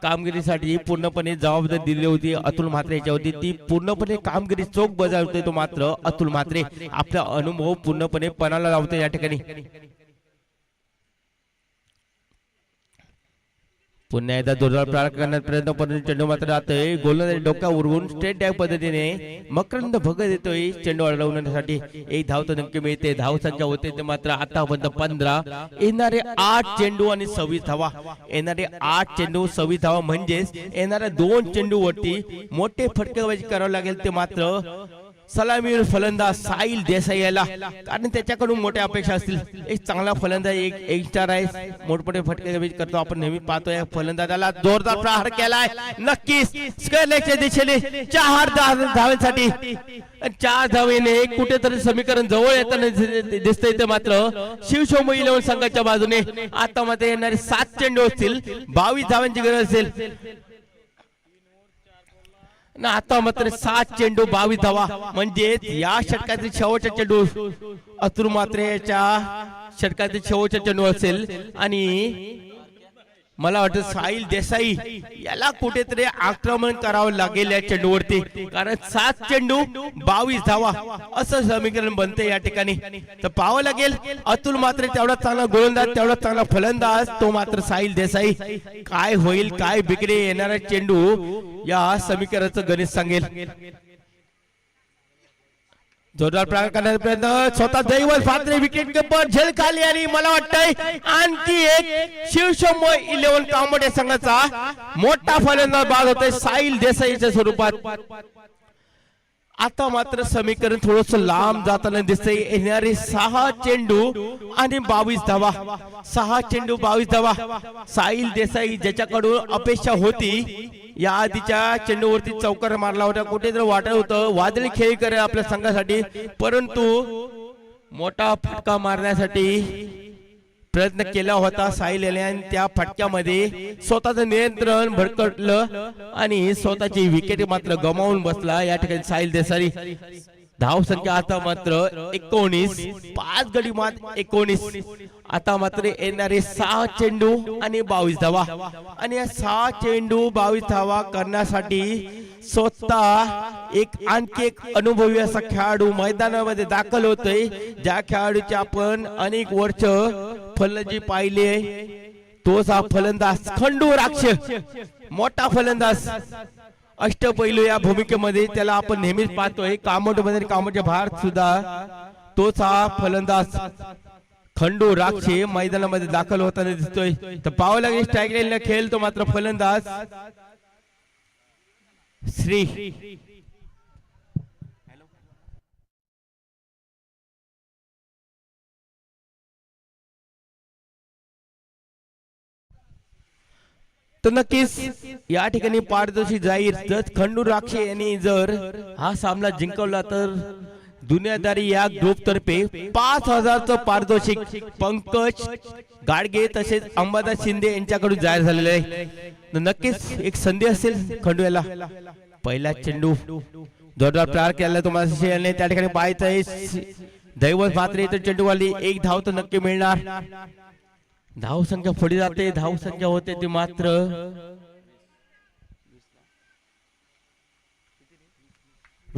कामगिरीसाठी पूर्णपणे जबाबदारी दिली होती अतुल म्हात्रे याच्यावरती ती पूर्णपणे कामगिरी चोख बजावतोय तो मात्र अतुल म्हात्रे आपला अनुभव पूर्णपणे पणाला लावतो या ठिकाणी पुन्हा एकदा जोरदार प्रहार करण्याचा प्रयत्न परंतु चेंडू मात्र जातोय गोलंदाज डोक्या उडवून स्ट्रेट ड्राइव्ह पद्धतीने मकरंद भगत येतोय चेंडू अडवण्यासाठी एक धाव तर नक्की मिळते धाव संख्या होते ते मात्र आतापर्यंत 15 येणारे 8 चेंडू आणि 26 धावा येणारे 8 चेंडू 26 धावा म्हणजेच येणाऱ्या 2 चेंडू वरती मोठे फटकेबाजी करावे लागेल ते मात्र सलामीवर फलंदाज साहिल देसाई याला कारण त्याच्याकडून मोठ्या अपेक्षा असतील एक चांगला फलंदाज एक स्टार आहे मोठमोठे फटकेबाजी करतो आपण नेहमी पाहतोय फलंदाजाला जोरदार प्रहार केलाय नक्कीच स्क्वेअरच्या दिशेने 4 धावांसाठी 4 धावेने कुठेतरी समीकरण जवळ येताना दिसतंय ते मात्र शिवशंभू 11 संघाच्या बाजूने आता मध्ये येणारे 7 चेंडू असतील 22 धावांची गरज असेल ना आता मात्र 7 चेंडू 22 धावा म्हणजे या षटकातील शेवटचा चेंडू अतुल मात्रेच्या षटकातील शेवटचा चेंडू असेल आणि मला वाटतं साहिल देसाई याला कुठेतरी आक्रमण करावं लागेल या चेंडूवरती कारण 7 चेंडू 22 धावा असं समीकरण बनते या ठिकाणी तर पाहावं लागेल अतुल मात्रे तेवढा चांगला गोलंदाज तेवढा चांगला फलंदाज तो मात्र साहिल देसाई काय होईल काय बिगडे येणारा चेंडू या समीकरणाचं गणित सांगेल जोरदार प्रहार करण्याचा प्रयत्न स्वतः दैवल पात्रे विकेट कीपर झेल खाली आणि मला वाटतंय आणखी एक शिवशंभू 11 कामोडे संघाचा मोठा फलंदाज बाद होतोय साहिल देसाईच्या स्वरूपात आता मात्र समीकरण थोडस लांब जाताना दिसतंय येणारे 6 चेंडू आणि 22 धावा 6 चेंडू 22 धावा साहिल देसाई ज्याच्याकडून अपेक्षा होती या आधीच्या चेंडूवरती चौकार मारला होता कुठेतरी वाटत होतं वादळी खेळ करेल आपल्या संघासाठी परंतु मोठा फटका मारण्यासाठी प्रयत्न केला होता साहिल याने त्या फटक्यामध्ये स्वतःचं नियंत्रण भरकटलं आणि स्वतःची विकेट मात्र गमावून बसला या ठिकाणी साहिल देसाई धाव संख्या आता मात्र 19 5 गडी मात 19 आता मात्र येणारे 6 चेंडू आणि 22 धावा आणि या 6 चेंडू 22 धावा करण्यासाठी स्वतः आणखी एक अनुभवी असा खेळाडू मैदानामध्ये दाखल होतोय ज्या खेळाडूचे आपण अनेक वर्ष फलंदाजी पाहिले तोच हा फलंदाज खंडू राक्ष मोठा फलंदाज अष्टपैलू या भूमिकेमध्ये त्याला आपण नेहमीच पाहतोय कामोडमध्ये कामोडच्या भारत सुद्धा तोच हा फलंदाज खंडू राक्षे मैदानामध्ये दाखल होताना दिसतोय तर पाहावं लागेल स्ट्राईक लाईनला खेळतो मात्र फलंदाज श्री तर नक्कीच या ठिकाणी पारदर्शी जाहीर जर खंडू राक्षे यांनी जर हा सामना जिंकवला तर दुनियादारी या ग्रुप तर्फे 5000चं पारितोषिक पंकज गाडगे तसेच अंबादास शिंदे यांच्याकडून जाहीर झालेले आहे नक्कीच एक संधी असेल खंडू याला पहिला चेंडू जोरदार प्रहार केला तुम्हाला त्या ठिकाणी पाहायचं आहे दैवत मात्र तर चेंडूवाली एक धाव तर नक्की मिळणार धाव संख्या पुढे जाते धाव संख्या होते ती मात्र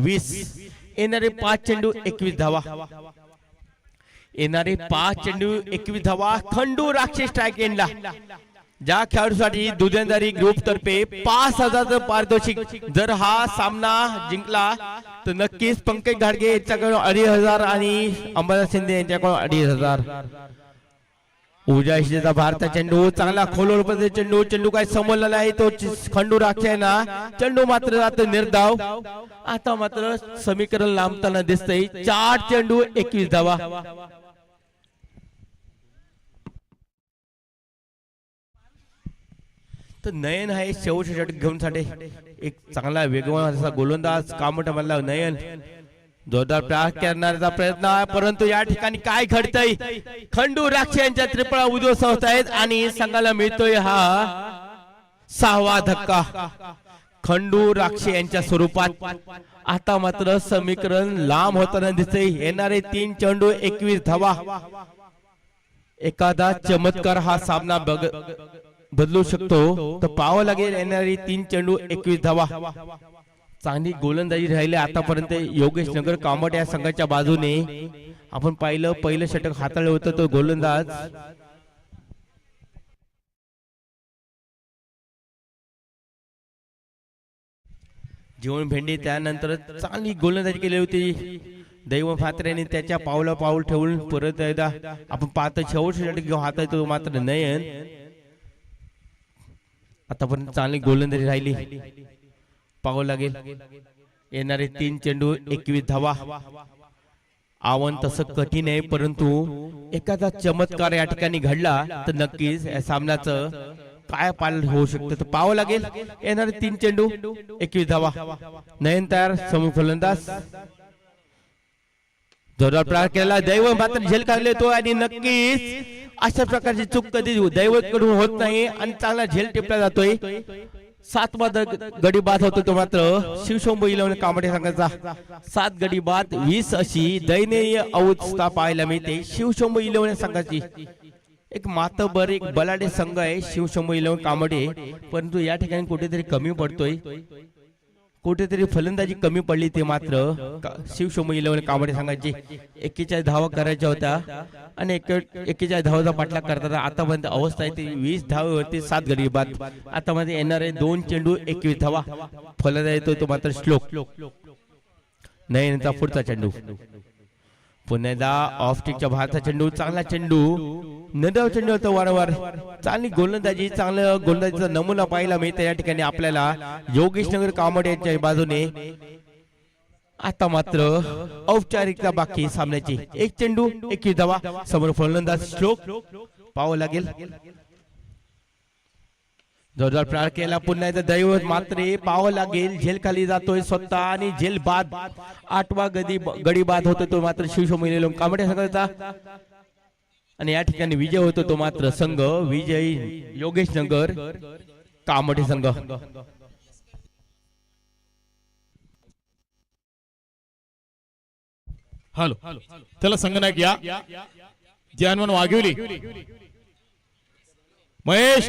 20 येणारे 5 चेंडू 21 धावा येणारे 5 चेंडू 21 धावा खंडू राक्षस स्ट्राईक एंडला ज्या खेळाडूसाठी दुनियादारी ग्रुप तर्फे 5000चं पारितोषिक जर हा सामना जिंकला तर नक्कीच पंकज गाडगे यांच्याकडून 2500 आणि अंबादास शिंदे यांच्याकडून 2500 उजाशीचा भारता चेंडू चांगला खोलवर पद्धतीने चेंडू चेंडू काय समोरला नाही तो खंडू राक्षे ना चेंडू मात्र जातो निर्धाव आता मात्र समीकरण लांबताना दिसतंय 4 चेंडू 21 धावा तर नयन आहे शेवटचे षटक घेऊन साठी एक चांगला वेगवान असा गोलंदाज कामोठा मधला नयन जोरदार प्रहार करण्याचा प्रयत्न आहे परंतु या ठिकाणी काय घडतंय खंडू राक्षे यांच्या त्रिफळा उद्ध्वस्त होत आहेत आणि संघाला मिळतोय हा 6वा धक्का खंडू राक्षे यांच्या स्वरूपात आता मात्र समीकरण लांब होताना दिसतंय येणारे 3 चेंडू 21 धावा एखादा चमत्कार हा सामना बदलू शकतो तर पाहावं लागेल येणारी 3 चेंडू 21 धावा चांगली गोलंदाजी राहिली आतापर्यंत योगेश नगर कामट या संघाच्या बाजूने आपण पाहिलं पहिलं षटक हाताळलं होतं तो गोलंदाज जीवन भेंडी त्यानंतर चांगली गोलंदाजी केली होती दैव फात्र्याने त्याच्या पावला पाऊल ठेवून परत एकदा आपण पाहतो शेवट घेऊन हात येतो मात्र नयन आतापर्यंत चांगली गोलंदाजी राहिली पाहावं लागेल येणारे 3 चेंडू 21 धावा आव्हान तसं कठीण आहे परंतु एखादा चमत्कार या ठिकाणी घडला तर नक्कीच या सामन्याचं काय पाल होऊ शकतं तर पाहावं लागेल येणारे 3 चेंडू 21 धावा नयन तयार समोर फलंदाज जोरदार प्रहार केला दैव मात्र झेल काढले तो आणि नक्कीच अशा प्रकारची चूक कधी दैवकडून होत नाही आणि चांगला झेल टिपला जातोय 7वा गडी बाद होतो तो मात्र शिवशंभू 11 कामटे संघाचा 7 गडी बाद 20 अशी दयनीय अवस्था पाहायला मिळते शिवशंभू 11 संघाची एक मातबर एक बलाढ्य संघ आहे शिवशंभू 11 कामटे परंतु या ठिकाणी कुठेतरी कमी पडतोय कुठेतरी फलंदाजी कमी पडली ते मात्र शिवशंभू 11 कामटे संघाची 41 धावा करायच्या होत्या आणि 41 धावाचा पाठलाग करताना आतापर्यंत अवस्था आहे ती 20 धावेवरती 7 गडी बाद आता मध्ये येणारे 2 चेंडू 21 धावा फलंदाज येतो तो मात्र श्लोक नयनचा पुढचा चेंडू पुन्हा एकदा ऑफ स्टिकच्या भारता चेंडू चांगला चेंडू नदाव चेंडू होता वारंवार चांगली गोलंदाजी चांगलं गोलंदाजीचा नमुना पाहायला मिळतं या ठिकाणी आपल्याला योगेश नगर कामोडे यांच्या बाजूने आता मात्र औपचारिकता बाकी सामन्याची 1 चेंडू 21 धावा समोर फलंदाज श्लोक पाहावं लागेल जोरदार प्रहार केला पुन्हा एकदा दैवत मात्र पाहावं लागेल झेल खाली जातोय स्वतः आणि झेल बाद 8वा गडी बाद होतो तो मात्र शिवशंभू 11 कामटे संघाचा आणि या ठिकाणी विजय होतो तो मात्र संघ विजयी योगेश नगर कामटे संघ हॅलो चला संघनायक या जानवन वाघिवली महेश